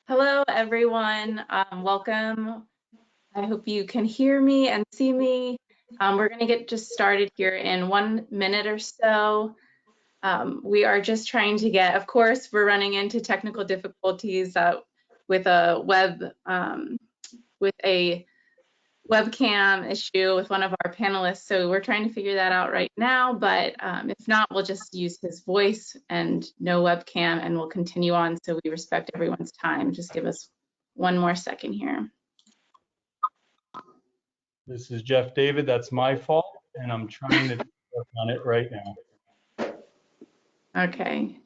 Hello, everyone. Welcome. I hope you can hear me and see me. We're going to get just started here in 1 minute or so. We are just trying to get, of course, we're running into technical difficulties with a webcam issue with one of our panelists. So we're trying to figure that out right now. But if not, we'll just use his voice and no webcam, and we'll continue on so we respect everyone's time. Just give us one more second here. This is Jeff David. That's my fault, and I'm trying to work on it right now. Okay.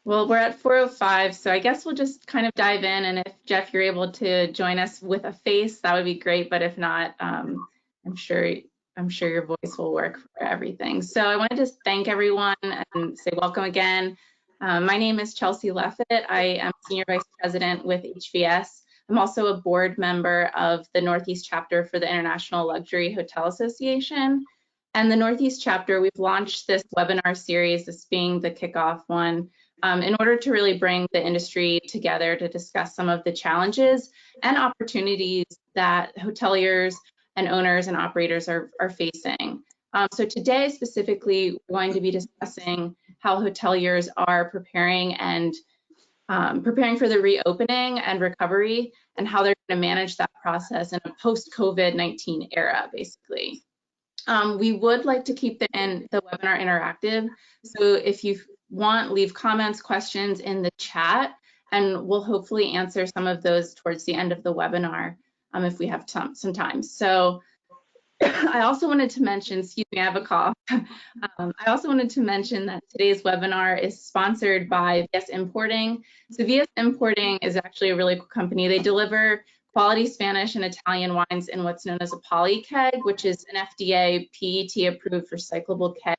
Well, we're at 4:05, so I guess we'll just kind of dive in. And if Jeff, you're able to join us with a face, that would be great. But if not, I'm sure your voice will work for everything. So I want to just thank everyone and say welcome again. My name is Chelsea Leffett. I am Senior Vice President with HVS. I'm also a board member of the Northeast Chapter for the International Luxury Hotel Association. And the Northeast Chapter, we've launched this webinar series, this being the kickoff one, in order to really bring the industry together to discuss some of the challenges and opportunities that hoteliers and owners and operators are facing. So today specifically, we're going to be discussing how hoteliers are preparing for the reopening and recovery, and how they're going to manage that process in a post-COVID-19 era, basically. We would like to keep the webinar interactive. So if you want, leave comments, questions in the chat, and we'll hopefully answer some of those towards the end of the webinar if we have some time. So I also wanted to mention, excuse me, I have a cough. I also wanted to mention that today's webinar is sponsored by VS Importing. So VS Importing is actually a really cool company. They deliver quality Spanish and Italian wines in what's known as a poly keg, which is an FDA PET approved recyclable keg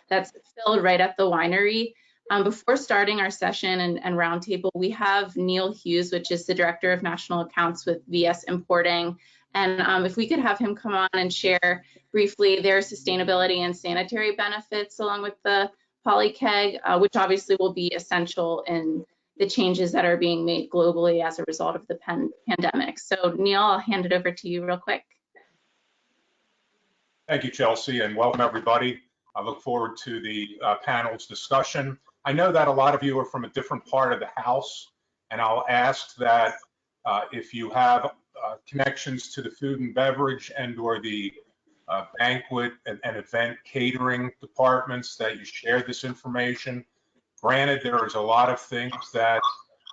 that's filled right at the winery. Before starting our session and roundtable, we have Neil Hughes, which is the Director of National Accounts with VS Importing. And if we could have him come on and share briefly their sustainability and sanitary benefits along with the poly keg, which obviously will be essential in the changes that are being made globally as a result of the pandemic. So Neil, I'll hand it over to you real quick. Thank you, Chelsea, and welcome everybody. I look forward to the panel's discussion. I know that a lot of you are from a different part of the house, and I'll ask that if you have connections to the food and beverage and or the banquet and event catering departments, that you share this information. Granted, there is a lot of things that,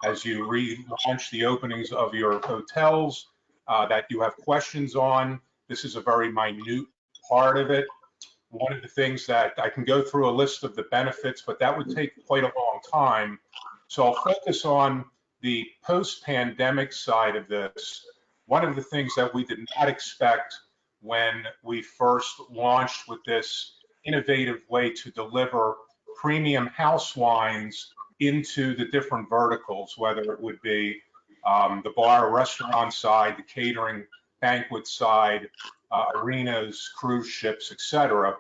as you relaunch the openings of your hotels, that you have questions on. This is a very minute part of it. One of the things that I can go through a list of the benefits, but that would take quite a long time. So I'll focus on the post-pandemic side of this. One of the things that we did not expect when we first launched with this innovative way to deliver premium house wines into the different verticals, whether it would be the bar, restaurant side, the catering, banquet side, arenas, cruise ships, etc.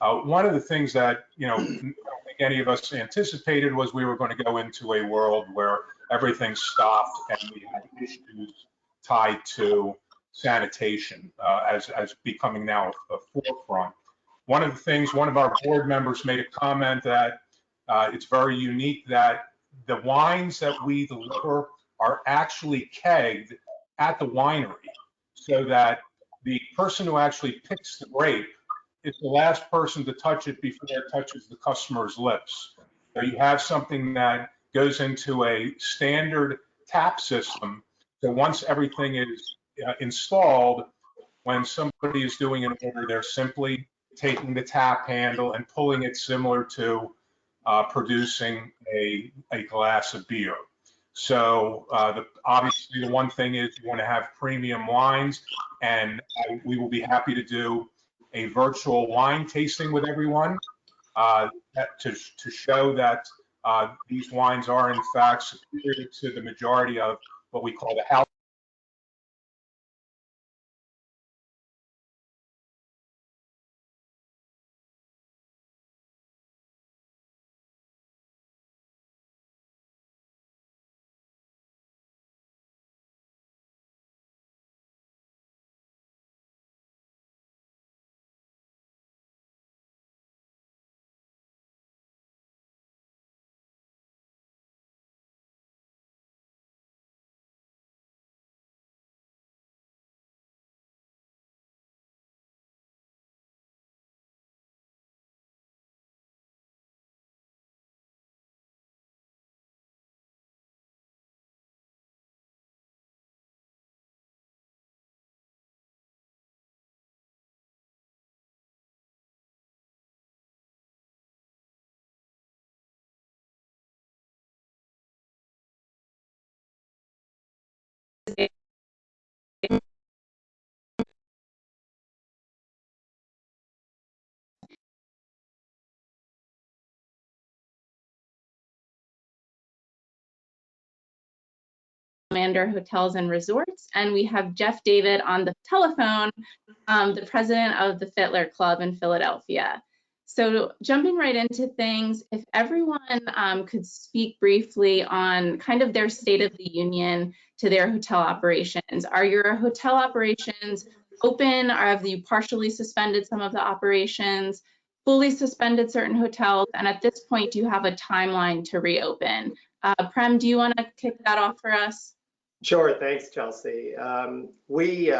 One of the things that I don't think any of us anticipated was we were going to go into a world where everything stopped and we had issues tied to sanitation as becoming now a forefront. One of the things, one of our board members made a comment that it's very unique that the wines that we deliver are actually kegged at the winery, so that the person who actually picks the grape is the last person to touch it before it touches the customer's lips. So you have something that goes into a standard tap system. So once everything is installed, when somebody is doing an order, they're simply taking the tap handle and pulling it, similar to producing a glass of beer. So obviously the one thing is you want to have premium wines, and we will be happy to do a virtual wine tasting with everyone to show that these wines are in fact superior to the majority of what we call the house Salamander Hotels and Resorts, and we have Jeff David on the telephone, the president of the Fittler Club in Philadelphia. So jumping right into things, if everyone could speak briefly on kind of their state of the union to their hotel operations. Are your hotel operations open, or have you partially suspended some of the operations, fully suspended certain hotels, and at this point, do you have a timeline to reopen? Prem, do you want to kick that off for us? Sure, thanks, Chelsea. We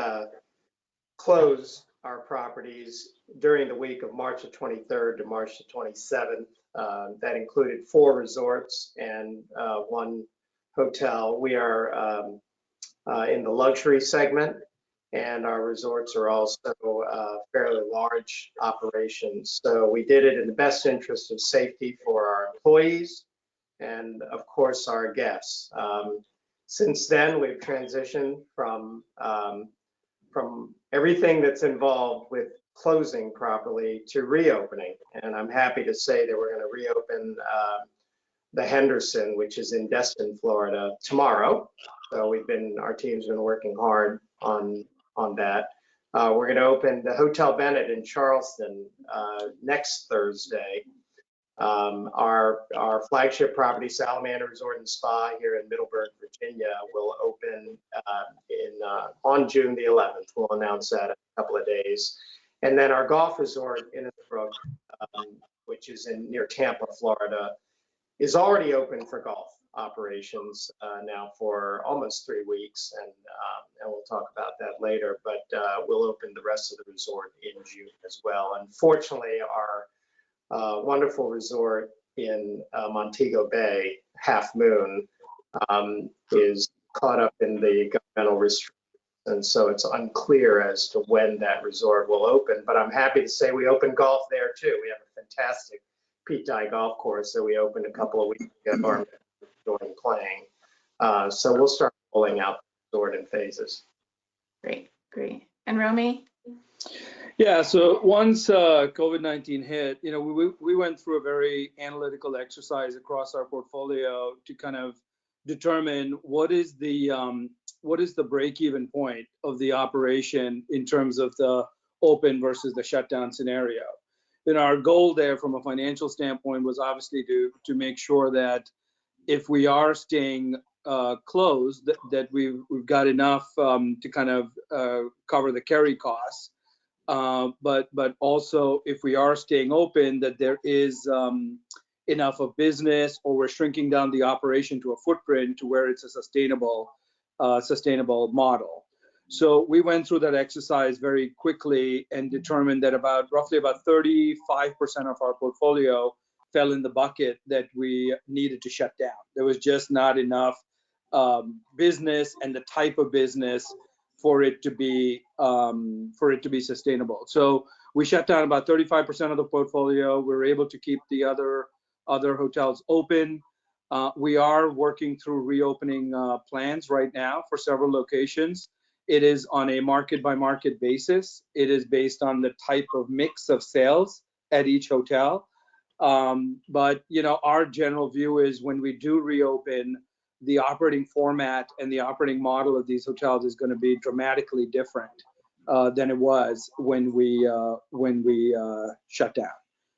closed our properties during the week of March the 23rd to March the 27th. That included 4 resorts and 1 hotel. We are in the luxury segment, and our resorts are also fairly large operations. So we did it in the best interest of safety for our employees and, of course, our guests. Since then, we've transitioned from everything that's involved with closing properly to reopening. And I'm happy to say that we're going to reopen the Henderson, which is in Destin, Florida, tomorrow. So our team's been working hard on that. We're going to open the Hotel Bennett in Charleston next Thursday. Our flagship property, Salamander Resort and Spa here in Middleburg, Virginia, will open on June the 11th. We'll announce that in a couple of days. And then our golf resort in Innisbrook, which is near Tampa, Florida, is already open for golf operations now for almost 3 weeks, and we'll talk about that later. But we'll open the rest of the resort in June as well. Unfortunately, our wonderful resort in Montego Bay, Half Moon, is caught up in the governmental restrictions, and so it's unclear as to when that resort will open. But I'm happy to say we opened golf there too. We have a fantastic Pete Dye golf course that we opened a couple of weeks ago. Our enjoying playing, so we'll start rolling out the resort in phases. Great. And Romy? Yeah, so once COVID-19 hit, we went through a very analytical exercise across our portfolio to kind of determine what is the break-even point of the operation in terms of the open versus the shutdown scenario. And our goal there from a financial standpoint was obviously to make sure that if we are staying closed, that we've got enough to kind of cover the carry costs. But also, if we are staying open, that there is enough of business, or we're shrinking down the operation to a footprint to where it's a sustainable model. So we went through that exercise very quickly and determined that roughly about 35% of our portfolio fell in the bucket that we needed to shut down. There was just not enough business and the type of business for it to be sustainable. So we shut down about 35% of the portfolio. We were able to keep the other hotels open. We are working through reopening plans right now for several locations. It is on a market by market basis. It is based on the type of mix of sales at each hotel. But our general view is when we do reopen, the operating format and the operating model of these hotels is going to be dramatically different than it was when we shut down.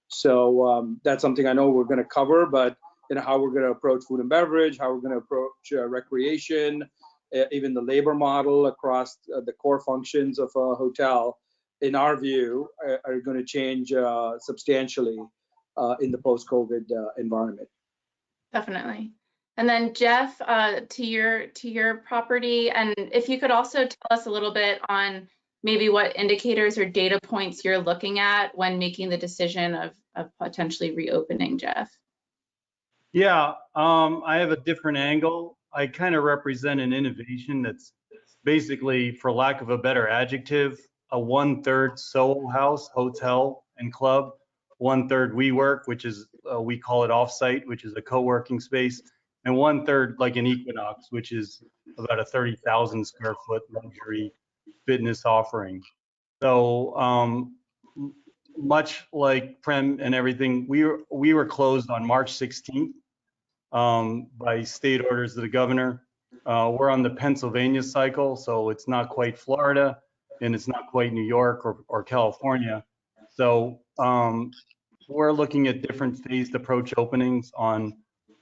So that's something I know we're going to cover, but how we're going to approach food and beverage, how we're going to approach recreation, even the labor model across the core functions of a hotel, in our view, are going to change substantially in the post-COVID environment. Definitely. And then Jeff, to your property, and if you could also tell us a little bit on maybe what indicators or data points you're looking at when making the decision of potentially reopening, Jeff. Yeah, I have a different angle. I kind of represent an innovation that's basically, for lack of a better adjective, a 1/3 Soho House hotel and club, 1/3 WeWork, which is we call it offsite, which is a co-working space, and 1/3 like an Equinox, which is about a 30,000 square foot luxury fitness offering. So much like Prem and everything, we were closed on March 16th by state orders of the governor. We're on the Pennsylvania cycle, so it's not quite Florida and it's not quite New York or California. So we're looking at different phased approach openings on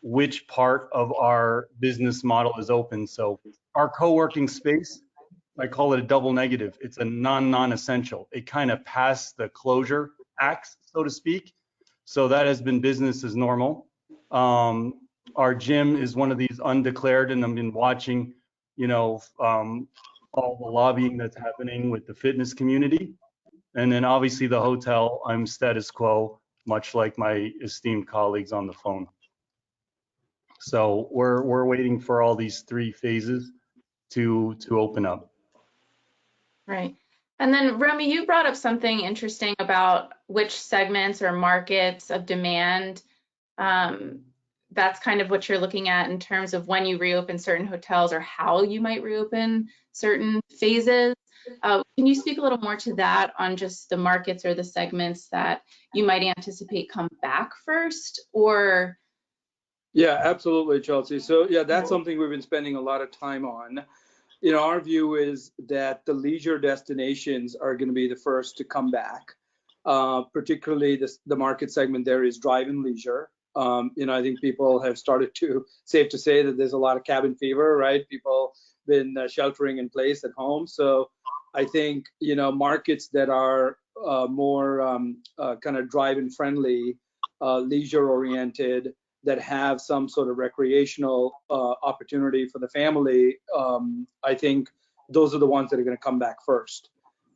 which part of our business model is open. So our co-working space, I call it a double negative. It's a non-essential. It kind of passed the closure axe, so to speak. So that has been business as normal. Our gym is one of these undeclared, and I've been watching, all the lobbying that's happening with the fitness community. And then obviously the hotel, I'm status quo, much like my esteemed colleagues on the phone. So we're waiting for all these three phases to open up. Right. And then Romy, you brought up something interesting about which segments or markets of demand. That's kind of what you're looking at in terms of when you reopen certain hotels or how you might reopen certain phases. Can you speak a little more to that on just the markets or the segments that you might anticipate come back first, or? Yeah, absolutely, Chelsea. So yeah, that's something we've been spending a lot of time on. Our view is that the leisure destinations are going to be the first to come back. Particularly the market segment there is drive-in leisure. I think people have started to, safe to say that there's a lot of cabin fever, right? People been sheltering in place at home. So I think, markets that are more kind of drive-in friendly, leisure oriented, that have some sort of recreational opportunity for the family, I think those are the ones that are going to come back first.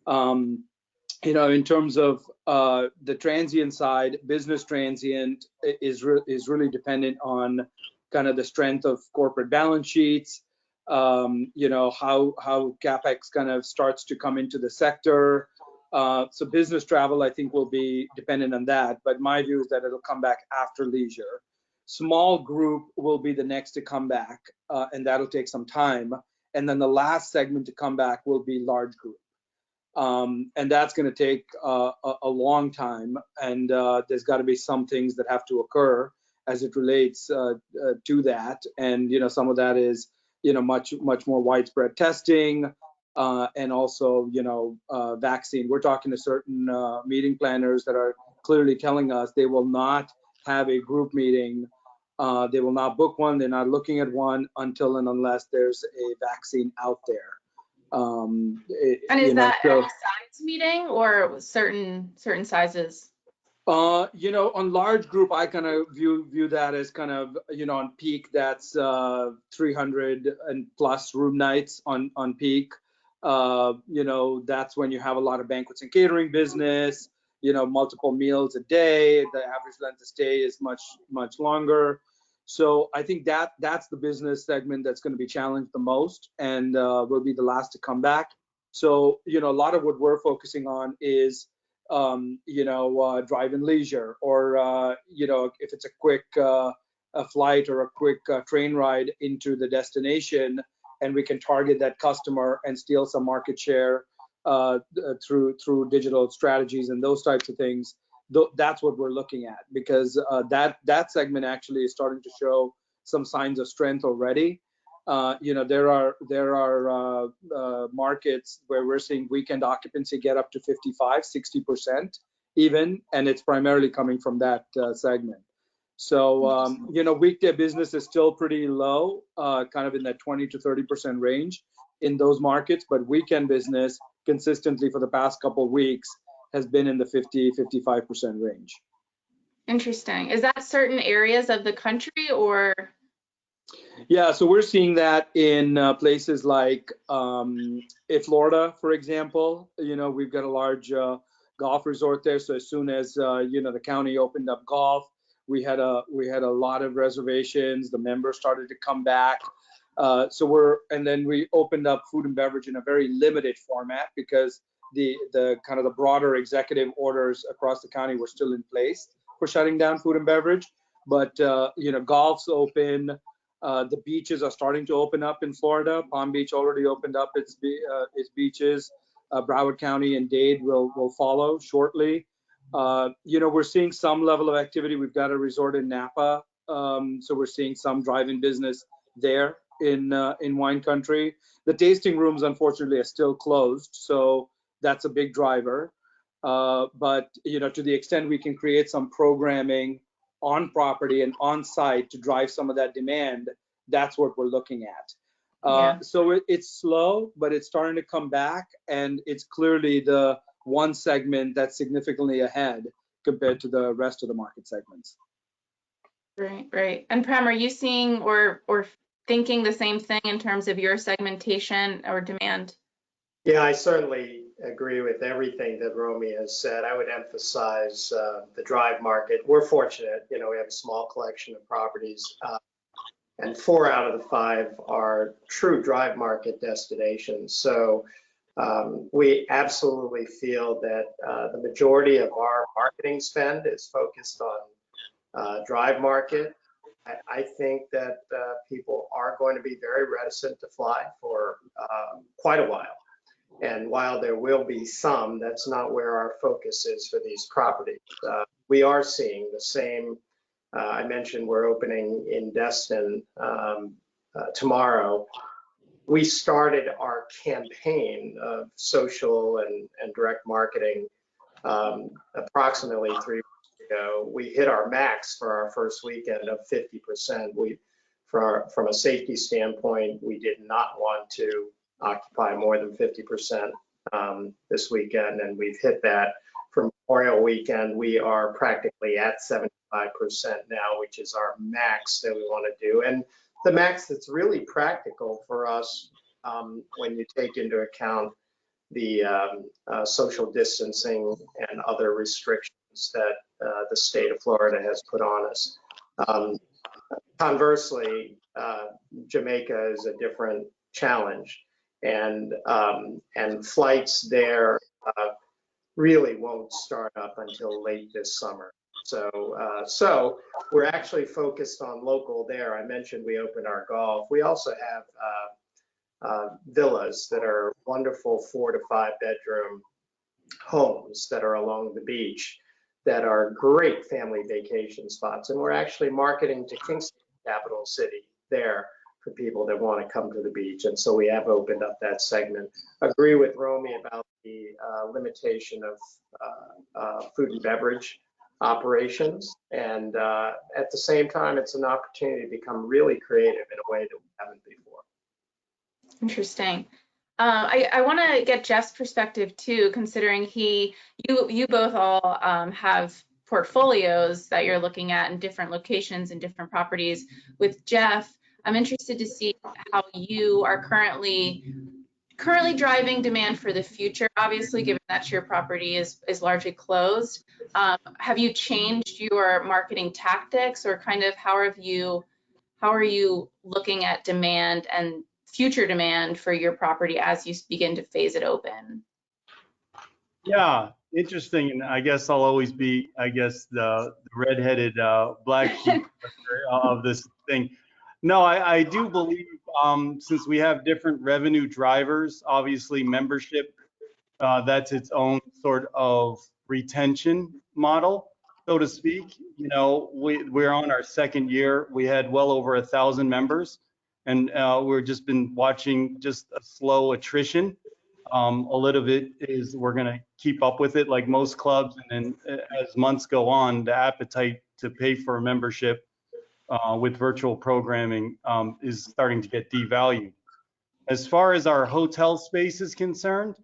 In terms of the transient side, business transient is really dependent on kind of the strength of corporate balance sheets, how CapEx kind of starts to come into the sector. So business travel, I think, will be dependent on that. But my view is that it'll come back after leisure. Small group will be the next to come back, and that'll take some time. And then the last segment to come back will be large group. And that's going to take a long time. And there's got to be some things that have to occur as it relates to that. And, some of that is, much more widespread testing, and also, vaccine. We're talking to certain meeting planners that are clearly telling us they will not have a group meeting. They will not book one. They're not looking at one until and unless there's a vaccine out there. And is that any size meeting or certain sizes? On large group, I kind of view that as kind of, on peak, that's 300 and plus room nights on peak. That's when you have a lot of banquets and catering business, multiple meals a day. The average length of stay is much longer. So I think that's the business segment that's going to be challenged the most, and will be the last to come back. So, a lot of what we're focusing on is, drive-in leisure, or, if it's a quick a flight or a quick train ride into the destination, and we can target that customer and steal some market share through digital strategies and those types of things. That's what we're looking at, because that segment actually is starting to show some signs of strength already. There are markets where we're seeing weekend occupancy get up to 55-60% even, and it's primarily coming from that segment. So weekday business is still pretty low, kind of in that 20 to 30% range in those markets, but weekend business consistently for the past couple of weeks has been in the 50-55% range. Interesting. Is that certain areas of the country, or? Yeah, so we're seeing that in places like Florida, for example. We've got a large golf resort there. So as soon as the county opened up golf, we had a lot of reservations. The members started to come back. And then we opened up food and beverage in a very limited format, because the kind of the broader executive orders across the county were still in place for shutting down food and beverage. But golf's open. The beaches are starting to open up in Florida. Palm Beach already opened up its beaches. Broward County and Dade will follow shortly. We're seeing some level of activity. We've got a resort in Napa, so we're seeing some drive-in business there in wine country. The tasting rooms, unfortunately, are still closed, so that's a big driver. But to the extent we can create some programming on property and on site to drive some of that demand, that's what we're looking at. So it's slow, but it's starting to come back, and it's clearly the one segment that's significantly ahead compared to the rest of the market segments. Right. And Prem, are you seeing or thinking the same thing in terms of your segmentation or demand? Yeah, I certainly agree with everything that Romy has said. I would emphasize the drive market. We're fortunate, we have a small collection of properties, and 4 out of the 5 are true drive market destinations. So we absolutely feel that the majority of our marketing spend is focused on drive market. I think that people are going to be very reticent to fly for quite a while. And while there will be some, that's not where our focus is for these properties. We are seeing the same. I mentioned we're opening in Destin tomorrow. We started our campaign of social and direct marketing approximately 3 weeks ago. We hit our max for our first weekend of 50%. From a safety standpoint, we did not want to occupy more than 50% this weekend, and we've hit that. For Memorial Weekend, we are practically at 75% now, which is our max that we want to do, and the max that's really practical for us when you take into account the social distancing and other restrictions that the state of Florida has put on us. Conversely, Jamaica is a different challenge, and flights there really won't start up until late this summer. So we're actually focused on local there. I mentioned we opened our golf. We also have villas that are wonderful 4 to 5 bedroom homes that are along the beach that are great family vacation spots. And we're actually marketing to Kingston, capital city, there for people that want to come to the beach. And so we have opened up that segment. Agree with Romy about the limitation of food and beverage operations. And at the same time, it's an opportunity to become really creative in a way that we haven't before. Interesting. I want to get Jeff's perspective too, considering you both all have portfolios that you're looking at in different locations and different properties. With Jeff, I'm interested to see how you are currently driving demand for the future, obviously, given that your property is largely closed. Have you changed your marketing tactics, or kind of how are you looking at demand and future demand for your property as you begin to phase it open? Yeah, interesting. And I guess I'll always be, the redheaded black sheep of this thing. No, I do believe since we have different revenue drivers, obviously membership, that's its own sort of retention model, so to speak. We're on our 2nd year. We had well over 1,000 members, and we've just been watching just a slow attrition. A little bit is we're going to keep up with it like most clubs, and then as months go on, the appetite to pay for a membership with virtual programming is starting to get devalued. As far as our hotel space is concerned,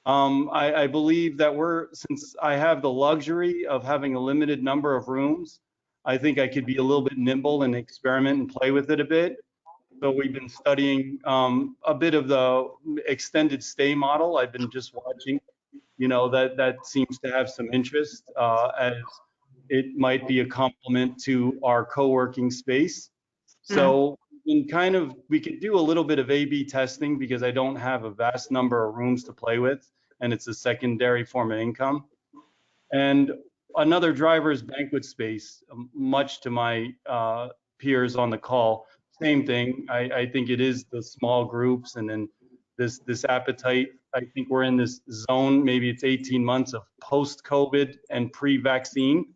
I believe that since I have the luxury of having a limited number of rooms, I think I could be a little bit nimble and experiment and play with it a bit. So we've been studying a bit of the extended stay model. I've been just watching, that seems to have some interest as it might be a complement to our co-working space. So we could do a little bit of A/B testing because I don't have a vast number of rooms to play with, and it's a secondary form of income. And another driver is banquet space, much to my peers on the call. Same thing. I think it is the small groups, and then this appetite. I think we're in this zone, maybe it's 18 months of post-COVID and pre-vaccine,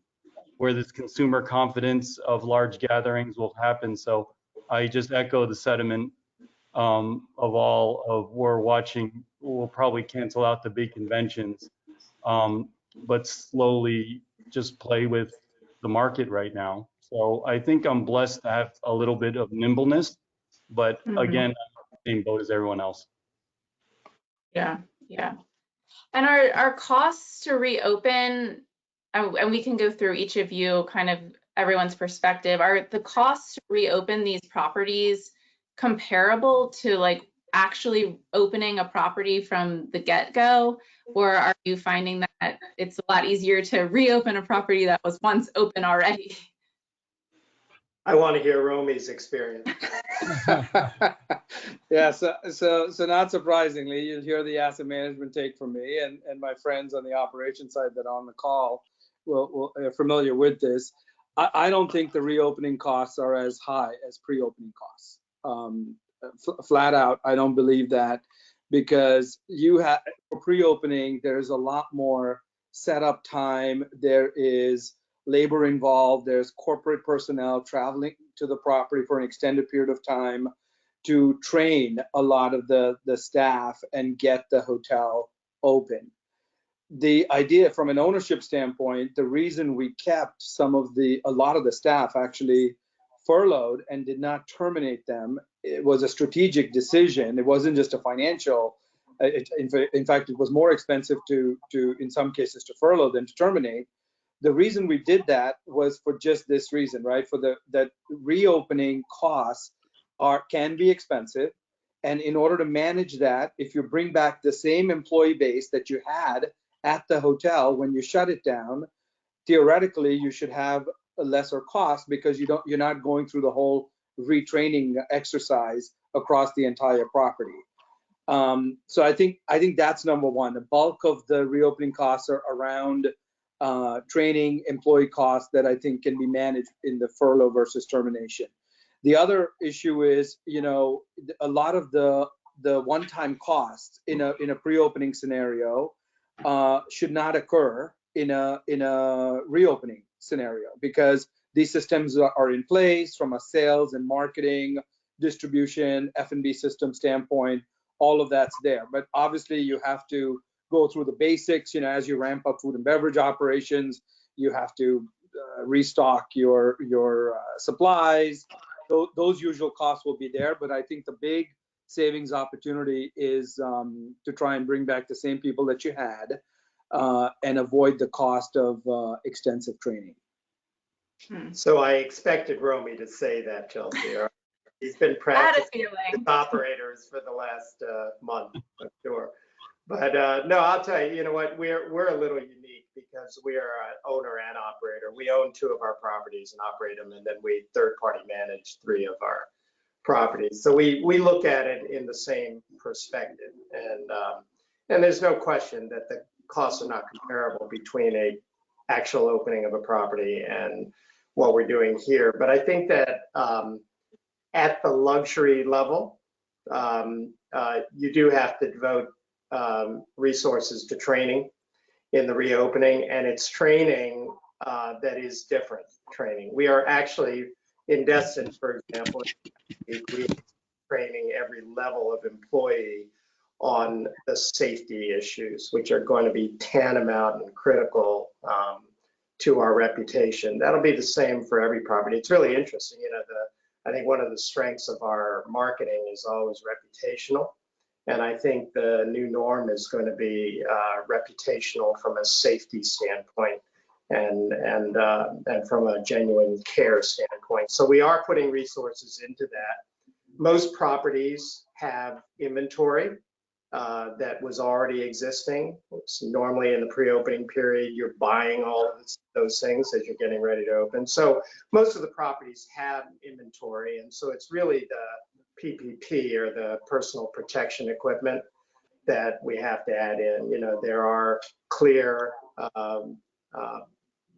where this consumer confidence of large gatherings will happen. So I just echo the sentiment of all of we're watching. We'll probably cancel out the big conventions, but slowly just play with the market right now. So I think I'm blessed to have a little bit of nimbleness, but again, I'm in the same boat as everyone else. Yeah, yeah. And our costs to reopen, and we can go through each of you, kind of everyone's perspective, are the costs to reopen these properties comparable to like actually opening a property from the get-go? Or are you finding that it's a lot easier to reopen a property that was once open already? I want to hear Romy's experience. Yeah, so not surprisingly, you'll hear the asset management take from me, and my friends on the operations side that are on the call will are familiar with this. I don't think the reopening costs are as high as pre-opening costs. Flat out, I don't believe that, because you have for pre-opening, there's a lot more setup time. There is labor involved. There's corporate personnel traveling to the property for an extended period of time to train a lot of the staff and get the hotel open. The idea from an ownership standpoint, the reason we kept a lot of the staff actually furloughed and did not terminate them, it was a strategic decision. It wasn't just a financial. In fact, it was more expensive to in some cases to furlough than to terminate. The reason we did that was for just this reason, right? For that reopening costs can be expensive. And in order to manage that, if you bring back the same employee base that you had at the hotel when you shut it down, theoretically you should have a lesser cost because you're not going through the whole retraining exercise across the entire property. So I think that's number one. The bulk of the reopening costs are around training, employee costs that I think can be managed in the furlough versus termination. The other issue is, a lot of the one-time costs in a pre-opening scenario should not occur in a reopening scenario, because these systems are in place from a sales and marketing, distribution, F&B system standpoint. All of that's there, but obviously you have to go through the basics. As you ramp up food and beverage operations, you have to restock your supplies. Those usual costs will be there, but I think the big savings opportunity is to try and bring back the same people that you had and avoid the cost of extensive training. So I expected Romy to say that, Chelsea. He's been practicing with operators for the last month, I'm sure. But no, I'll tell you, you know what, we're a little unique because we are an owner and operator. We own 2 of our properties and operate them, and then we third-party manage 3 of our properties. So we look at it in the same perspective, and there's no question that the costs are not comparable between a actual opening of a property and what we're doing here. But I think that at the luxury level, you do have to devote resources to training in the reopening, and it's training that is different training. We are actually in Destin, for example, we are training every level of employee on the safety issues, which are going to be tantamount and critical to our reputation. That'll be the same for every property. It's really interesting. I think one of the strengths of our marketing is always reputational. And I think the new norm is going to be reputational from a safety standpoint and from a genuine care standpoint. So we are putting resources into that. Most properties have inventory that was already existing. It's normally in the pre-opening period, you're buying all of those things as you're getting ready to open. So most of the properties have inventory, and so it's really the PPP, or the personal protection equipment, that we have to add in. There are clear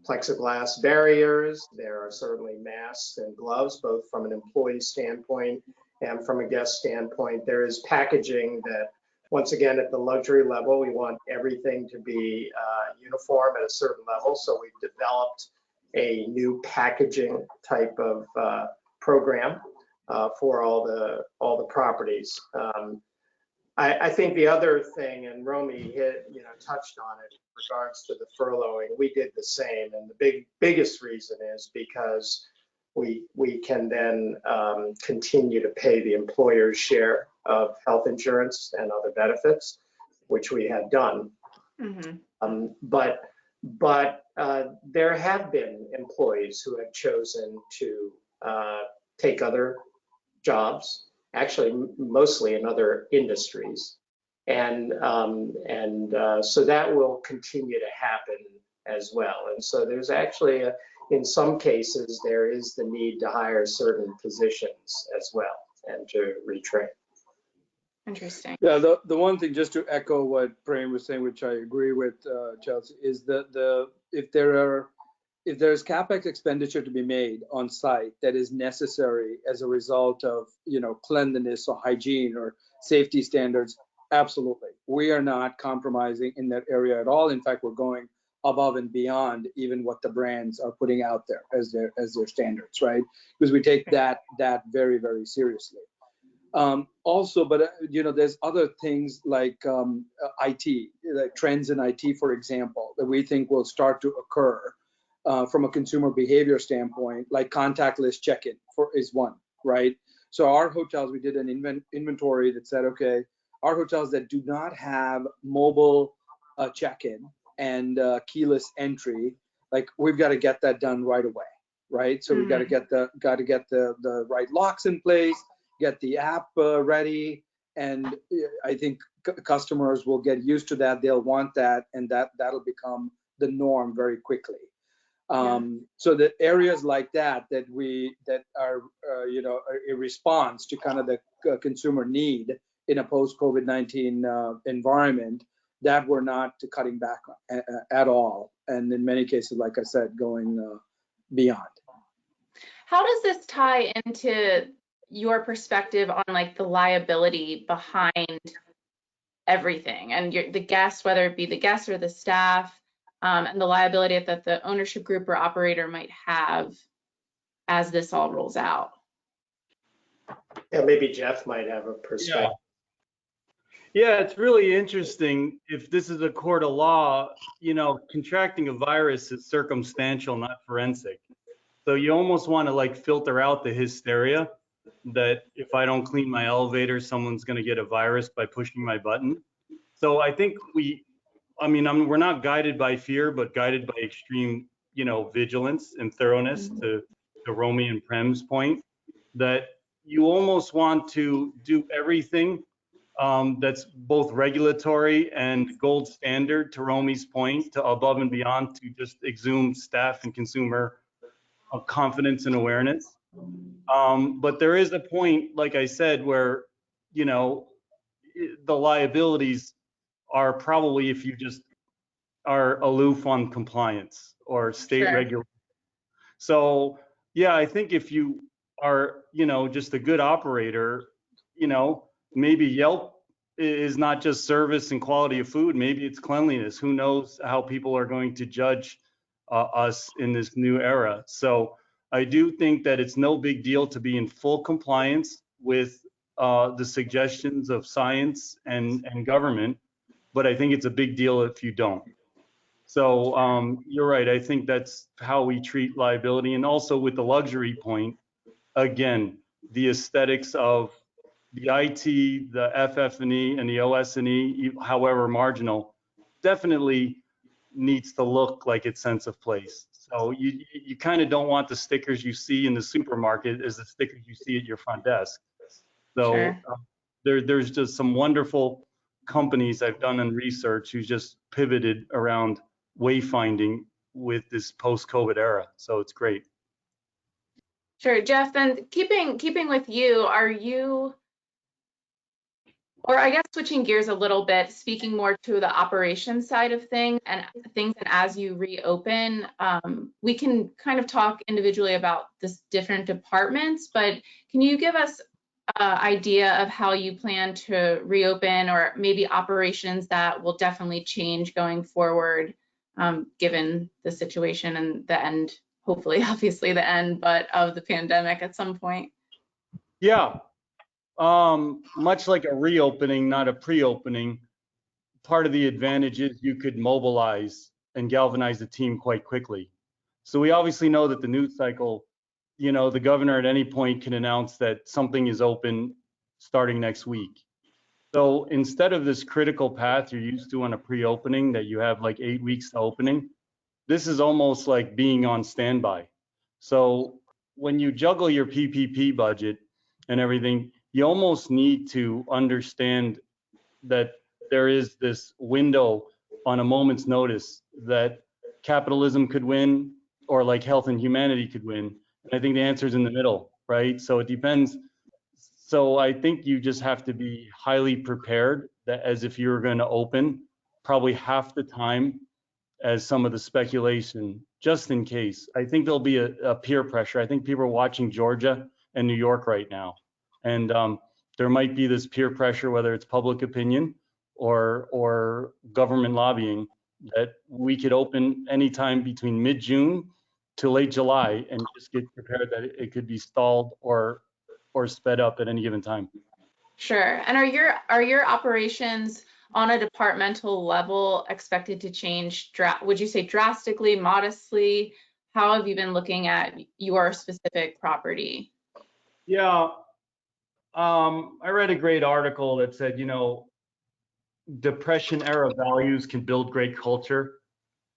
plexiglass barriers. There are certainly masks and gloves, both from an employee standpoint and from a guest standpoint. There is packaging that, once again, at the luxury level, we want everything to be uniform at a certain level. So we've developed a new packaging type of program for all the properties. I think the other thing, and Romy touched on it in regards to the furloughing, we did the same, and the biggest reason is because we can then continue to pay the employer's share of health insurance and other benefits, which we had done. Mm-hmm. But there have been employees who have chosen to take other jobs, actually mostly in other industries, and so that will continue to happen as well. And so there's actually in some cases there is the need to hire certain positions as well and to retrain. Interesting. Yeah, the one thing, just to echo what Prem was saying, which I agree with, Chelsea, is that if there's CapEx expenditure to be made on site that is necessary as a result of cleanliness or hygiene or safety standards, absolutely. We are not compromising in that area at all. In fact, we're going above and beyond even what the brands are putting out there as their standards, right? Because we take that very, very seriously. Also, but there's other things like IT, like trends in IT, for example, that we think will start to occur from a consumer behavior standpoint, like contactless check-in is one, right? So our hotels, we did an inventory that said, okay, our hotels that do not have mobile check-in and keyless entry, like we've got to get that done right away, right? So we've got to get the right locks in place, get the app ready, and I think customers will get used to that. They'll want that, and that'll become the norm very quickly. So the areas like that are a response to kind of the consumer need in a post-COVID-19 environment, that we're not cutting back on at all, and in many cases, like I said, going beyond. How does this tie into your perspective on like the liability behind everything and the guests, whether it be the guests or the staff, and the liability that the ownership group or operator might have as this all rolls out? Yeah, maybe Jeff might have a perspective. Yeah, it's really interesting. If this is a court of law, contracting a virus is circumstantial, not forensic. So you almost want to like filter out the hysteria that if I don't clean my elevator, someone's going to get a virus by pushing my button. So I think we're not guided by fear, but guided by extreme, vigilance and thoroughness, to Romy and Prem's point, that you almost want to do everything that's both regulatory and gold standard, to Romy's point, to above and beyond, to just exhume staff and consumer confidence and awareness. But there is a point, like I said, where, the liabilities are probably if you just are aloof on compliance or state regulation. So, yeah, I think if you are, just a good operator, maybe Yelp is not just service and quality of food, maybe it's cleanliness. Who knows how people are going to judge us in this new era. So I do think that it's no big deal to be in full compliance with the suggestions of science and government, but I think it's a big deal if you don't. So you're right. I think that's how we treat liability. And also with the luxury point, again, the aesthetics of the IT, the FF&E, and the OS&E, however marginal, definitely needs to look like its sense of place. So you kind of don't want the stickers you see in the supermarket as the stickers you see at your front desk. So there's just some wonderful companies I've done in research who just pivoted around wayfinding with this post-COVID era. So it's great. Sure, Jeff, then keeping with you, are you, or I guess switching gears a little bit, speaking more to the operations side of things, and as you reopen, we can kind of talk individually about this different departments, but can you give us an idea of how you plan to reopen, or maybe operations that will definitely change going forward, given the situation and the end, hopefully, obviously the end, but of the pandemic at some point? Yeah, much like a reopening, not a pre-opening, part of the advantage is you could mobilize and galvanize the team quite quickly. So we obviously know that the news cycle, the governor at any point can announce that something is open starting next week. So instead of this critical path you're used to on a pre-opening that you have like 8 weeks to opening, this is almost like being on standby. So when you juggle your PPP budget and everything, you almost need to understand that there is this window on a moment's notice that capitalism could win or like health and humanity could win. And I think the answer is in the middle, right? So it depends. So I think you just have to be highly prepared that as if you're going to open probably half the time as some of the speculation, just in case. I think there'll be a peer pressure. I think people are watching Georgia and New York right now. And there might be this peer pressure, whether it's public opinion or government lobbying, that we could open anytime between mid-June to late July and just get prepared that it could be stalled or sped up at any given time. Sure. And are your operations on a departmental level expected to change? Would you say drastically, modestly? How have you been looking at your specific property? Yeah, I read a great article that said, Depression era values can build great culture.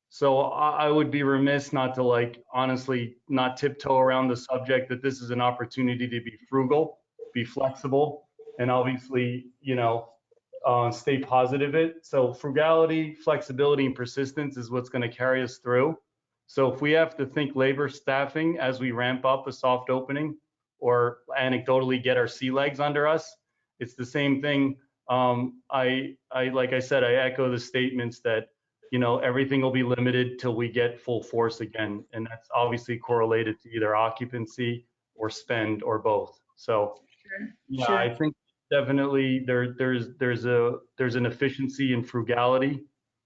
So I would be remiss not to honestly not tiptoe around the subject that this is an opportunity to be frugal, be flexible, and obviously, stay positive. So frugality, flexibility, and persistence is what's going to carry us through. So if we have to think labor staffing as we ramp up a soft opening or anecdotally get our sea legs under us, it's the same thing. Like I said, I echo the statements that everything will be limited till we get full force again. And that's obviously correlated to either occupancy or spend or both. So yeah, Sure. I think definitely there's an efficiency in frugality,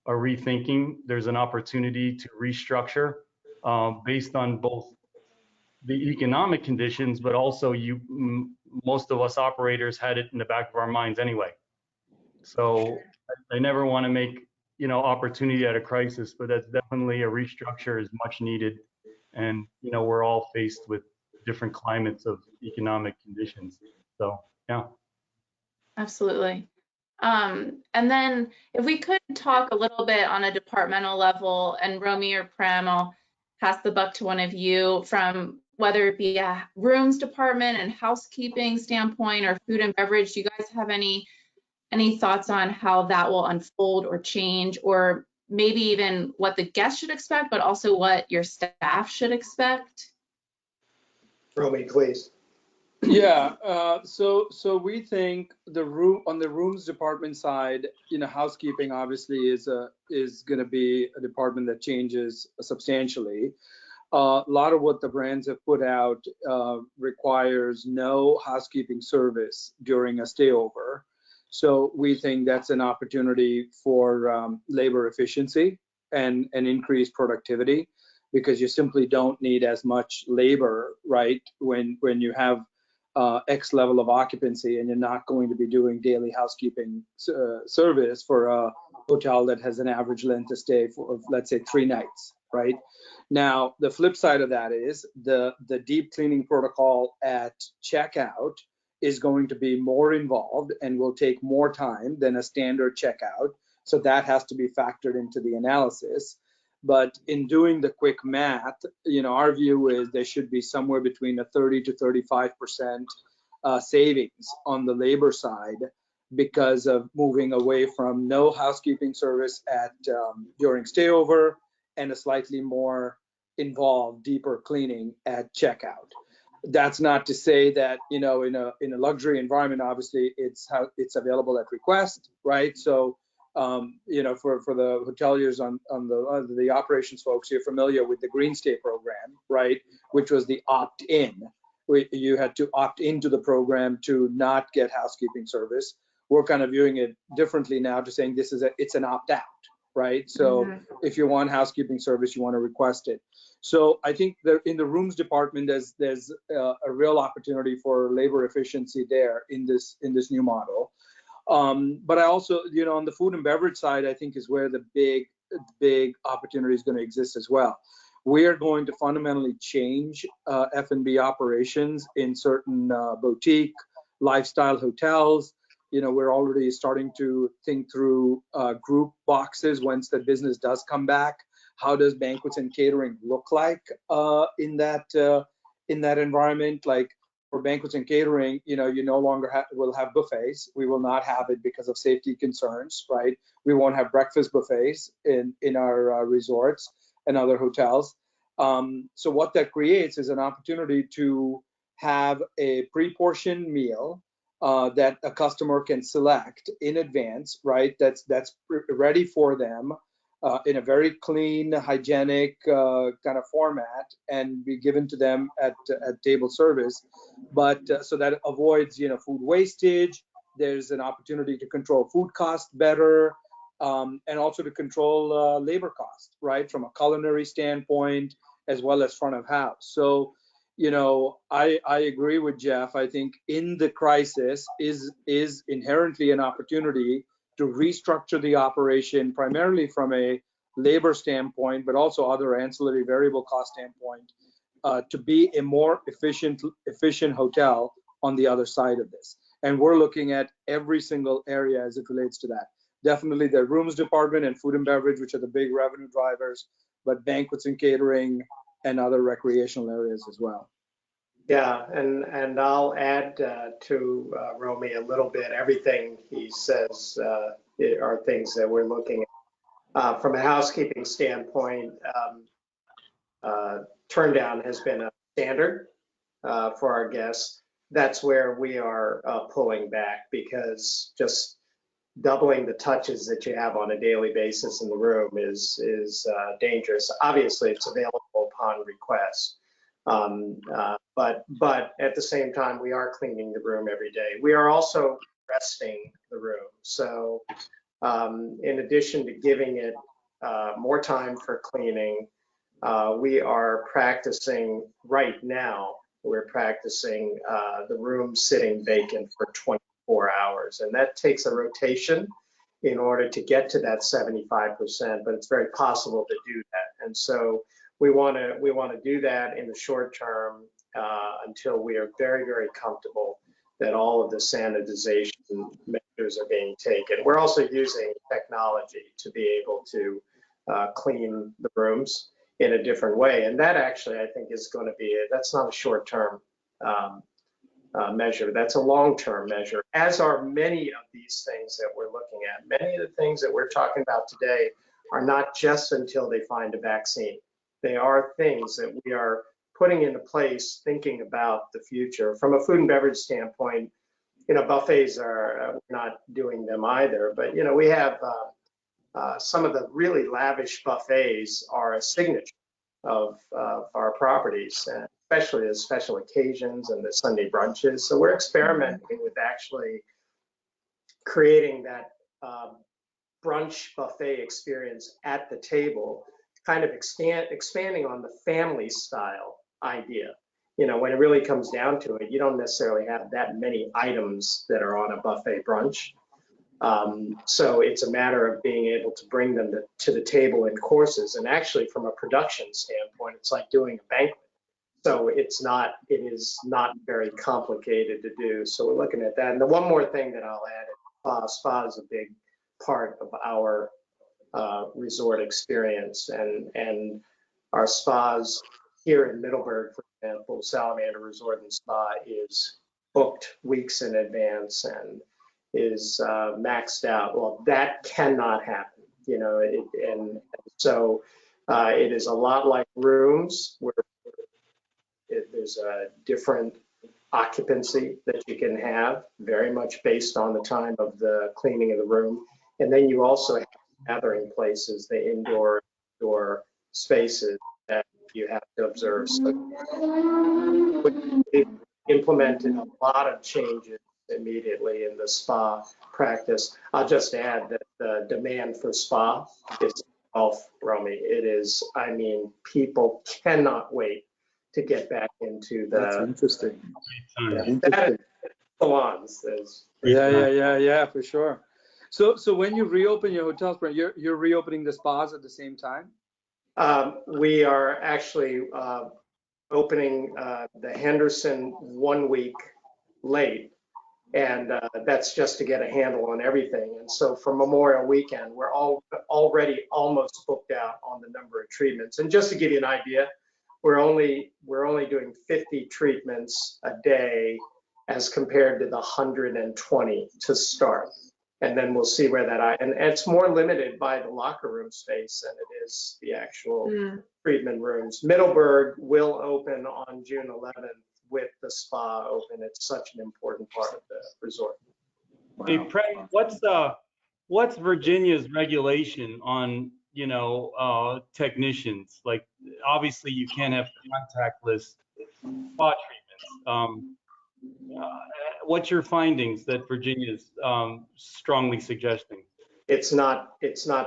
a rethinking. There's an opportunity to restructure based on both the economic conditions, but also most of us operators had it in the back of our minds anyway. So I never want to make opportunity at a crisis, but that's definitely a restructure is much needed. And we're all faced with different climates of economic conditions. So yeah. Absolutely. And then if we could talk a little bit on a departmental level, and Romy or Prem, I'll pass the buck to one of you, from whether it be a rooms department and housekeeping standpoint or food and beverage. Do you guys have any thoughts on how that will unfold or change, or maybe even what the guests should expect, but also what your staff should expect? Romy, please. Yeah, so we think on the rooms department side, housekeeping obviously is going to be a department that changes substantially. A lot of what the brands have put out requires no housekeeping service during a stayover. So we think that's an opportunity for labor efficiency and increased productivity, because you simply don't need as much labor, right, when you have X level of occupancy and you're not going to be doing daily housekeeping service for a hotel that has an average length of stay of, let's say, 3 nights, right? Now, the flip side of that is the deep cleaning protocol at checkout is going to be more involved and will take more time than a standard checkout. So that has to be factored into the analysis. But in doing the quick math, our view is there should be somewhere between a 30 to 35% savings on the labor side because of moving away from no housekeeping service at during stayover and a slightly more involved, deeper cleaning at checkout. That's not to say that in a luxury environment, obviously it's available at request, right? So for the hoteliers on the operations folks, you're familiar with the Green Stay program, right? Which was the opt-in. You had to opt into the program to not get housekeeping service. We're kind of viewing it differently now, to saying it's an opt-out, right? So Mhm. if you want housekeeping service, you want to request it. So I think that in the rooms department, there's a real opportunity for labor efficiency there in this new model. But I also, on the food and beverage side, I think is where the big opportunity is going to exist as well. We are going to fundamentally change F&B operations in certain boutique lifestyle hotels. We're already starting to think through group boxes once the business does come back. How does banquets and catering look like in that environment? Like for banquets and catering, you no longer will have buffets. We will not have it because of safety concerns, right? We won't have breakfast buffets in our resorts and other hotels. So what that creates is an opportunity to have a pre-portioned meal that a customer can select in advance, right? That's ready for them in a very clean, hygienic kind of format, and be given to them at table service. But so that avoids, food wastage. There's an opportunity to control food costs better, and also to control labor costs, right, from a culinary standpoint as well as front of house. So, I agree with Jeff. I think in the crisis is inherently an opportunity to restructure the operation primarily from a labor standpoint, but also other ancillary variable cost standpoint, to be a more efficient hotel on the other side of this. And we're looking at every single area as it relates to that. Definitely the rooms department and food and beverage, which are the big revenue drivers, but banquets and catering and other recreational areas as well. Yeah, and I'll add to Romy a little bit. Everything he says are things that we're looking at. From a housekeeping standpoint, turn down has been a standard for our guests. That's where we are pulling back, because just doubling the touches that you have on a daily basis in the room is dangerous. Obviously, it's available upon request. But at the same time, we are cleaning the room every day. We are also resting the room. So in addition to giving it more time for cleaning, we are practicing right now. We're practicing the room sitting vacant for 24 hours. And that takes a rotation in order to get to that 75%, but it's very possible to do that. And so we want to do that in the short term until we are very, very comfortable that all of the sanitization measures are being taken. We're also using technology to be able to clean the rooms in a different way. And that actually, I think, is going to be that's not a short-term measure. That's a long-term measure, as are many of these things that we're looking at. Many of the things that we're talking about today are not just until they find a vaccine. They are things that we are putting into place, thinking about the future. From a food and beverage standpoint, buffets are not doing them either, but we have some of the really lavish buffets are a signature of our properties, especially the special occasions and the Sunday brunches. So we're experimenting with actually creating that brunch buffet experience at the table, kind of expanding on the family style idea. When it really comes down to it, you don't necessarily have that many items that are on a buffet brunch. So it's a matter of being able to bring them to the table in courses. And actually, from a production standpoint, it's like doing a banquet. So it is not very complicated to do. So we're looking at that. And the one more thing that I'll add is spa is a big part of our resort experience. And our spas here in Middleburg, for example, Salamander Resort and Spa is booked weeks in advance and is maxed out. Well, that cannot happen, and so it is a lot like rooms where there's a different occupancy that you can have, very much based on the time of the cleaning of the room. And then you also have gathering places, the indoor spaces that you have to observe. So we've implemented a lot of changes immediately in the spa practice. I'll just add that the demand for spa is off, Romy. It is, I mean, people cannot wait to get back into That's the interesting. that salons. Yeah, for sure. So when you reopen your hotels, you're reopening the spas at the same time? We are actually opening the Henderson 1 week late, and that's just to get a handle on everything. And so for Memorial Weekend, we're already almost booked out on the number of treatments. And just to give you an idea, we're only doing 50 treatments a day as compared to the 120 to start. And then we'll see where that, and it's more limited by the locker room space than it is the actual treatment rooms. Middleburg will open on June 11th with the spa open. It's such an important part of the resort. Hey, what's Virginia's regulation on, technicians? Like, obviously you can't have contactless spa treatments. What's your findings that Virginia's strongly suggesting? It's not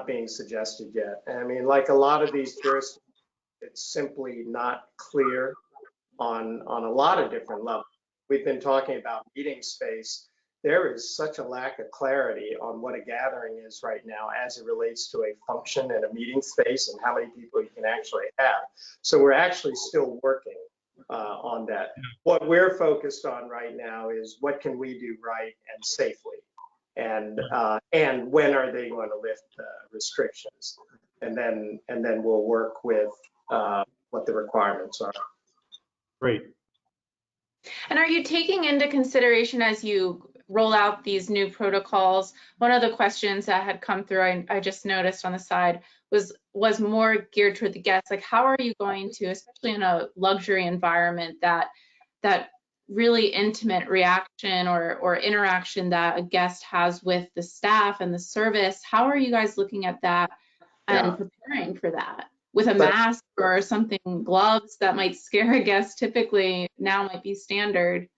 being suggested yet. I mean, like a lot of these jurisdictions, it's simply not clear on a lot of different levels. We've been talking about meeting space. There is such a lack of clarity on what a gathering is right now as it relates to a function and a meeting space and how many people you can actually have. So we're actually still working on that. What we're focused on right now is what can we do right and safely, and when are they going to lift restrictions, and then we'll work with what the requirements are. Great. And are you taking into consideration as you roll out these new protocols? One of the questions that had come through, I just noticed on the side, was more geared toward the guests. Like, how are you going to, especially in a luxury environment, that really intimate reaction or interaction that a guest has with the staff and the service? How are you guys looking at that and preparing for that? With a mask or something, gloves that might scare a guest typically now might be standard.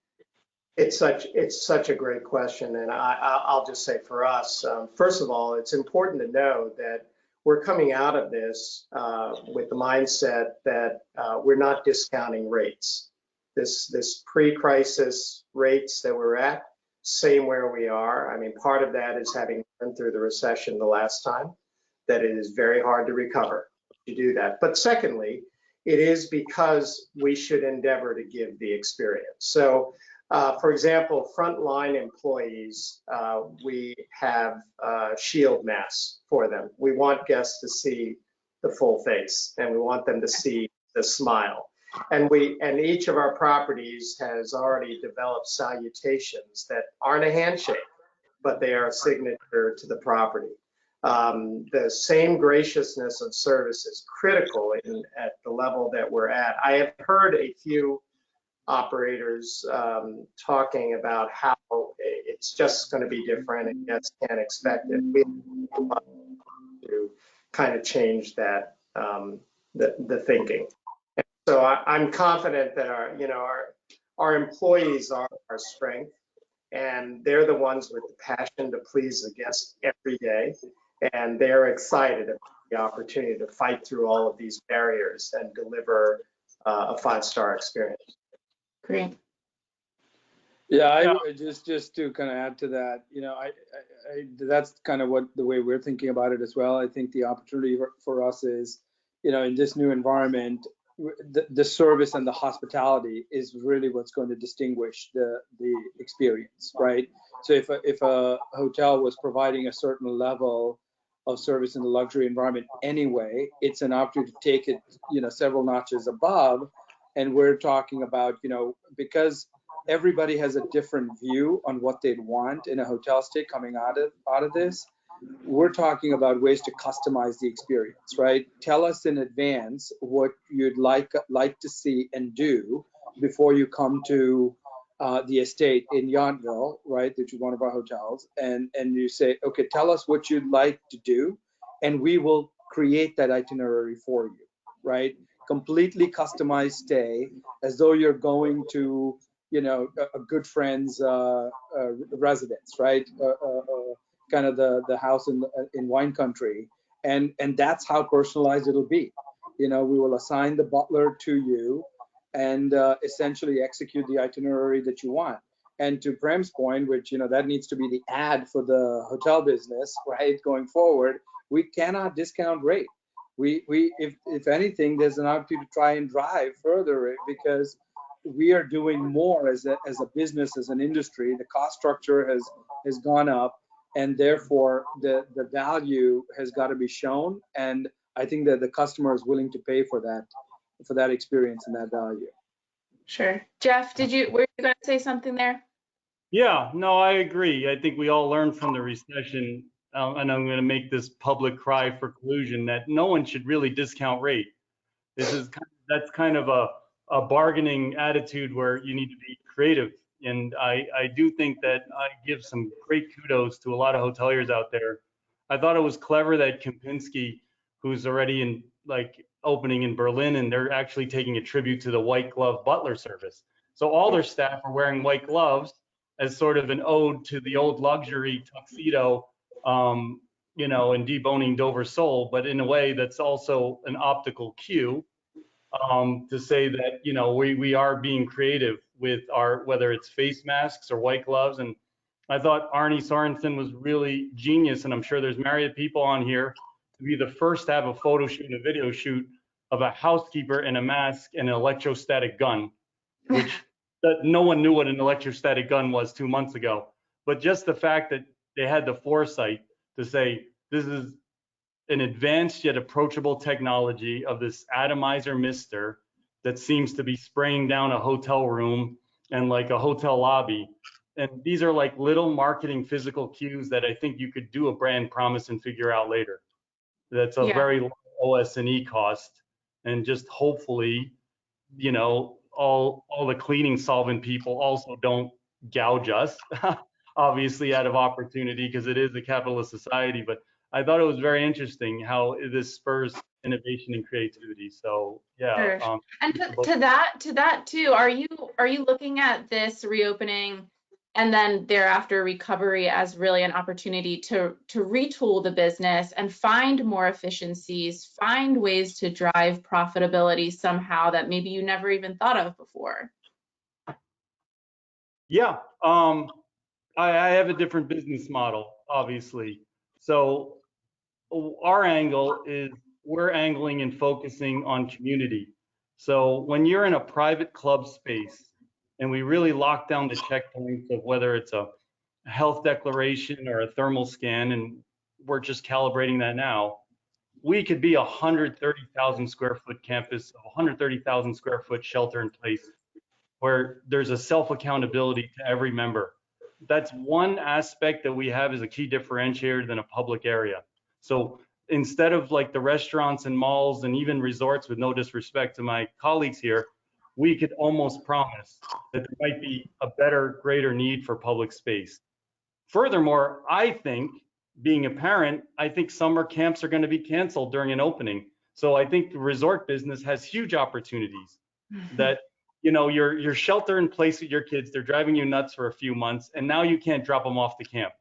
It's such a great question, and I'll just say for us, first of all, it's important to know that we're coming out of this with the mindset that we're not discounting rates. This pre-crisis rates that we're at, same where we are. I mean, part of that is having been through the recession the last time, that it is very hard to recover to do that. But secondly, it is because we should endeavor to give the experience. So, for example, frontline employees, we have shield masks for them. We want guests to see the full face, and we want them to see the smile. And each of our properties has already developed salutations that aren't a handshake, but they are a signature to the property. The same graciousness of service is critical at the level that we're at. I have heard a few operators talking about how it's just going to be different and guests can't expect it. We have to kind of change that, the thinking. And so I'm confident that our employees are our strength, and they're the ones with the passion to please the guests every day. And they're excited about the opportunity to fight through all of these barriers and deliver a 5-star experience. Great. Yeah, just to kind of add to that, that's kind of the way we're thinking about it as well. I think the opportunity for us is, in this new environment, the service and the hospitality is really what's going to distinguish the experience, right? So if a hotel was providing a certain level of service in the luxury environment anyway, it's an opportunity to take it, several notches above. And we're talking about, because everybody has a different view on what they'd want in a hotel stay coming out of this, we're talking about ways to customize the experience, right? Tell us in advance what you'd like to see and do before you come to the estate in Yountville, right, which is one of our hotels, and you say, okay, tell us what you'd like to do, and we will create that itinerary for you, right? Completely customized stay, as though you're going to, a good friend's residence, right? kind of the house in wine country, and that's how personalized it'll be. We will assign the butler to you and essentially execute the itinerary that you want. And to Prem's point, which that needs to be the ad for the hotel business, right? Going forward, we cannot discount rate. If anything, there's an opportunity to try and drive further because we are doing more as a business, as an industry. The cost structure has gone up, and therefore the value has got to be shown. And I think that the customer is willing to pay for that experience and that value. Sure. Jeff, were you going to say something there? Yeah, no, I agree. I think we all learned from the recession, and I'm going to make this public cry for collusion, that no one should really discount rate. That's kind of a bargaining attitude where you need to be creative. And I do think that I give some great kudos to a lot of hoteliers out there. I thought it was clever that Kempinski, who's already opening in Berlin, and they're actually taking a tribute to the white glove butler service. So all their staff are wearing white gloves as sort of an ode to the old luxury tuxedo, and deboning Dover sole, but in a way that's also an optical cue to say that we are being creative with whether it's face masks or white gloves. And I thought Arnie Sorensen was really genius, and I'm sure there's Marriott people on here, to be the first to have a photo shoot and a video shoot of a housekeeper in a mask and an electrostatic gun, which that no one knew what an electrostatic gun was 2 months ago. But just the fact that they had the foresight to say, this is an advanced yet approachable technology of this atomizer mister that seems to be spraying down a hotel room and like a hotel lobby. And these are like little marketing physical cues that I think you could do a brand promise and figure out later. That's a very low OS&E cost. And just hopefully, all the cleaning solvent people also don't gouge us, obviously out of opportunity, because it is a capitalist society. But I thought it was very interesting how this spurs innovation and creativity. So yeah. Sure. And to that too, are you looking at this reopening and then thereafter recovery as really an opportunity to retool the business and find more efficiencies, find ways to drive profitability somehow that maybe you never even thought of before? Yeah, I have a different business model, obviously. So our angle is we're angling and focusing on community. So when you're in a private club space and we really lock down the checkpoints of whether it's a health declaration or a thermal scan, and we're just calibrating that now, we could be a 130,000 square foot campus, a 130,000 square foot shelter in place where there's a self-accountability to every member. That's one aspect that we have as a key differentiator than a public area. So instead of like the restaurants and malls and even resorts, with no disrespect to my colleagues here, we could almost promise that there might be a better, greater need for public space. Furthermore, I think, being a parent, I think summer camps are going to be canceled during an opening. So I think the resort business has huge opportunities that, you're shelter in place with your kids, they're driving you nuts for a few months, and now you can't drop them off the camp.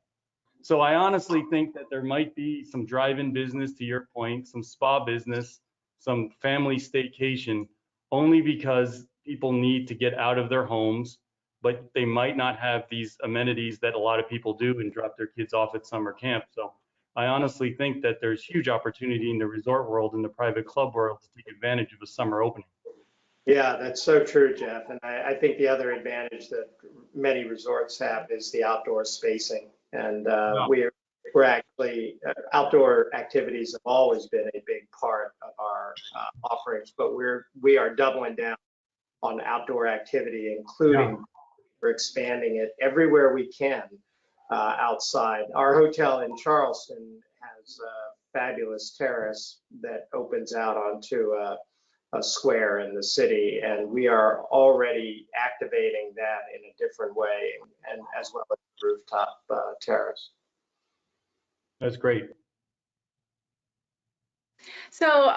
So I honestly think that there might be some drive-in business, to your point, some spa business, some family staycation, only because people need to get out of their homes, but they might not have these amenities that a lot of people do and drop their kids off at summer camp. So I honestly think that there's huge opportunity in the resort world and the private club world to take advantage of a summer opening. Yeah, that's so true, Jeff. And I think the other advantage that many resorts have is the outdoor spacing. And we're actually, outdoor activities have always been a big part of our offerings, but we are doubling down on outdoor activity, including we're expanding it everywhere we can outside. Our hotel in Charleston has a fabulous terrace that opens out onto a square in the city, and we are already activating that in a different way, and as well as the rooftop terrace. That's great. So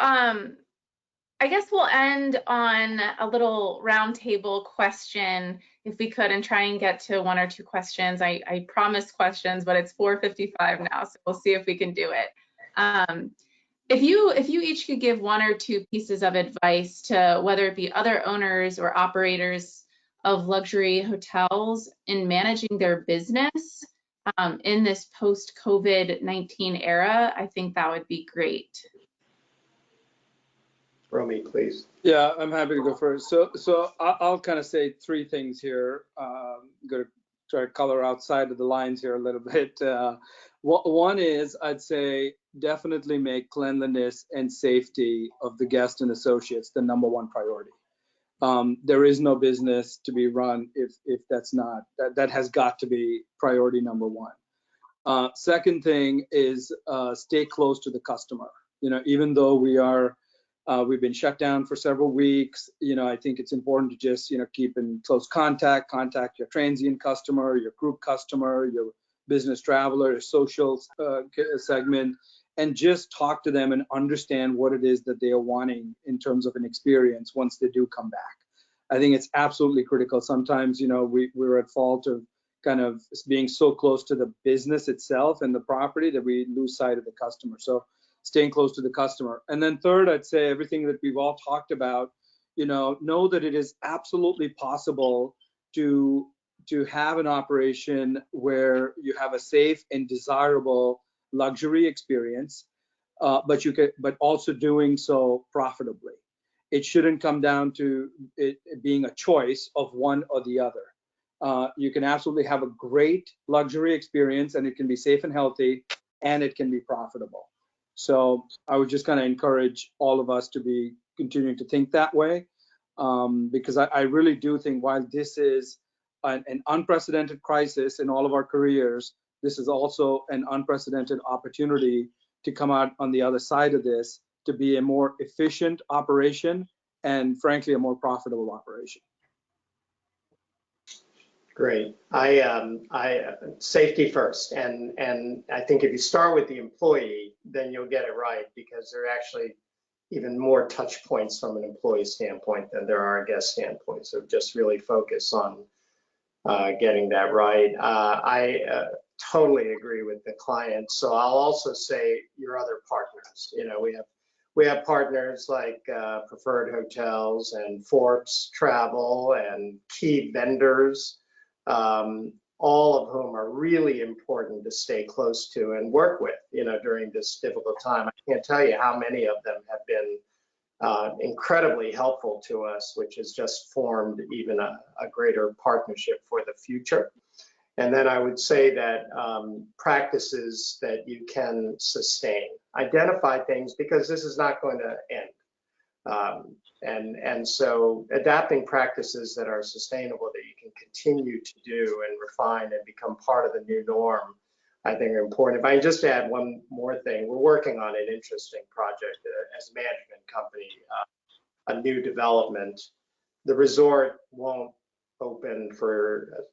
I guess we'll end on a little roundtable question, if we could, and try and get to one or two questions. I promised questions, but it's 4:55 now, so we'll see if we can do it. If you each could give one or two pieces of advice to whether it be other owners or operators of luxury hotels in managing their business in this post-COVID-19 era, I think that would be great. Romy, please. Yeah, I'm happy to go first. So I'll kind of say three things here. I'm going to try to color outside of the lines here a little bit. One is, I'd say, definitely make cleanliness and safety of the guest and associates the #1 priority. There is no business to be run if that's not, that has got to be priority #1. Second thing is stay close to the customer. You know, even though we've been shut down for several weeks, you know, I think it's important to just, you know, keep in close contact your transient customer, your group customer, your business traveler, your social segment, and just talk to them and understand what it is that they are wanting in terms of an experience once they do come back. I think it's absolutely critical. Sometimes, you know, we're at fault of kind of being so close to the business itself and the property that we lose sight of the customer. So staying close to the customer. And then third, I'd say everything that we've all talked about, you know that it is absolutely possible to have an operation where you have a safe and desirable luxury experience, but also doing so profitably. It shouldn't come down to it being a choice of one or the other. You can absolutely have a great luxury experience, and it can be safe and healthy, and it can be profitable. So I would just kind of encourage all of us to be continuing to think that way, because I really do think while this is an unprecedented crisis in all of our careers, this is also an unprecedented opportunity to come out on the other side of this to be a more efficient operation and, frankly, a more profitable operation. Great. Safety first, and I think if you start with the employee, then you'll get it right, because there are actually even more touch points from an employee standpoint than there are a guest standpoint. So just really focus on getting that right. I totally agree with the client. So I'll also say your other partners. You know, we have partners like Preferred Hotels and Forbes Travel and key vendors, all of whom are really important to stay close to and work with, you know, during this difficult time. I can't tell you how many of them have been incredibly helpful to us, which has just formed even a greater partnership for the future. And then I would say that practices that you can sustain, identify things, because this is not going to end. And so adapting practices that are sustainable, that you can continue to do and refine and become part of the new norm, I think are important. If I can just add one more thing, we're working on an interesting project as a management company, a new development. The resort won't open for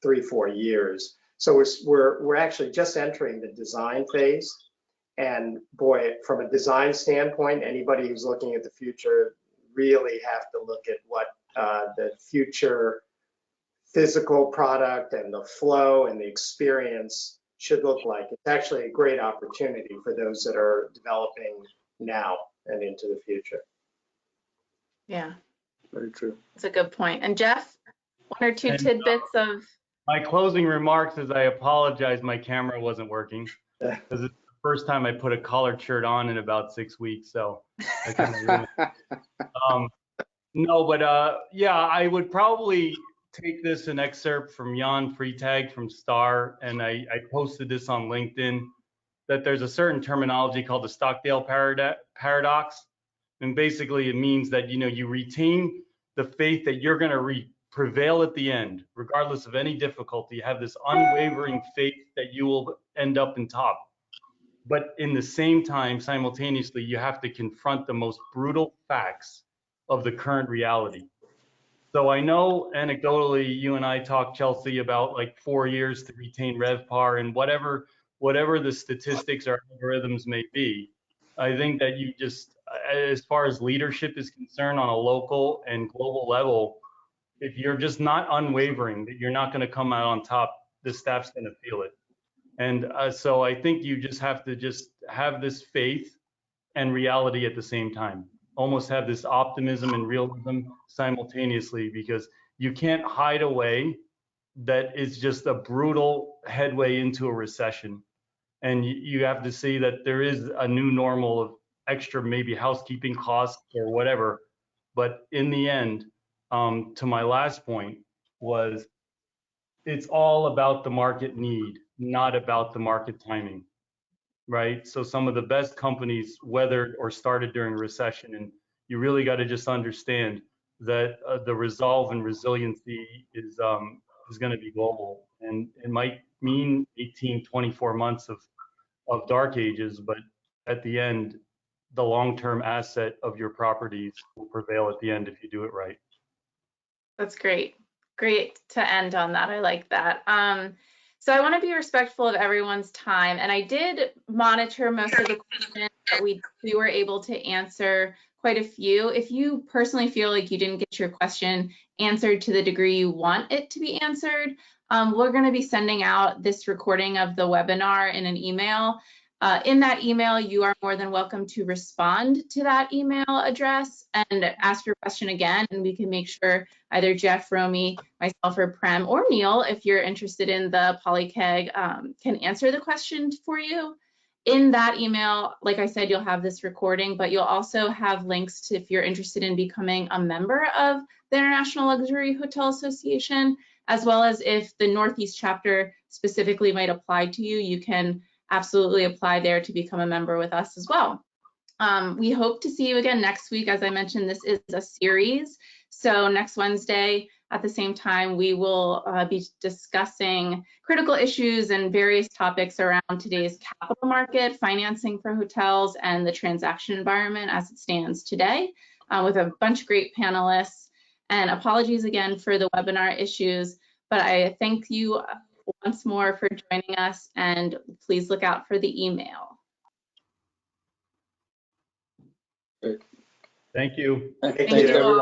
3-4 years. So we're actually just entering the design phase. And boy, from a design standpoint, anybody who's looking at the future really have to look at what the future physical product and the flow and the experience should look like. It's actually a great opportunity for those that are developing now and into the future. Yeah, Very true. that's a good point. And Jeff, one or two And, tidbits of. My closing remarks is I apologize my camera wasn't working, because it's the first time I put a collared shirt on in about 6 weeks, so I kind of ruined it. No, but yeah, I would probably take this an excerpt from Jan Freitag from Star, and I posted this on LinkedIn, that there's a certain terminology called the Stockdale paradox. And basically it means that, you know, you retain the faith that you're going to prevail at the end, regardless of any difficulty. You have this unwavering faith that you will end up in top. But in the same time, simultaneously, you have to confront the most brutal facts of the current reality. So I know anecdotally, you and I talked, Chelsea, about like 4 years to retain RevPAR and whatever the statistics or algorithms may be. I think that you just, as far as leadership is concerned on a local and global level, if you're just not unwavering, that you're not going to come out on top, the staff's going to feel it. And so I think you just have to just have this faith and reality at the same time. Almost have this optimism and realism simultaneously, because you can't hide away that it's just a brutal headway into a recession. And you have to see that there is a new normal of extra maybe housekeeping costs or whatever. But in the end, to my last point was, it's all about the market need, not about the market timing, right? So some of the best companies weathered or started during recession, and you really got to just understand that the resolve and resiliency is going to be global, and it might mean 18, 24 months of dark ages, but at the end, the long-term asset of your properties will prevail at the end if you do it right. That's great. Great to end on that. I like that. So I want to be respectful of everyone's time, and I did monitor most of the questions that we were able to answer, quite a few. If you personally feel like you didn't get your question answered to the degree you want it to be answered, we're going to be sending out this recording of the webinar in an email. In that email, you are more than welcome to respond to that email address and ask your question again, and we can make sure either Jeff, Romy, myself, or Prem, or Neil, if you're interested in the Polycag, can answer the question for you. In that email, like I said, you'll have this recording, but you'll also have links to, if you're interested in becoming a member of the International Luxury Hotel Association, as well as if the Northeast chapter specifically might apply to you, you can absolutely apply there to become a member with us as well. We hope to see you again next week. As I mentioned, this is a series. So next Wednesday at the same time, we will be discussing critical issues and various topics around today's capital market, financing for hotels, and the transaction environment as it stands today, with a bunch of great panelists. And apologies again for the webinar issues, but I thank you once more for joining us, and please look out for the email. Great. Thank you. Thank Thank you, you all. everyone.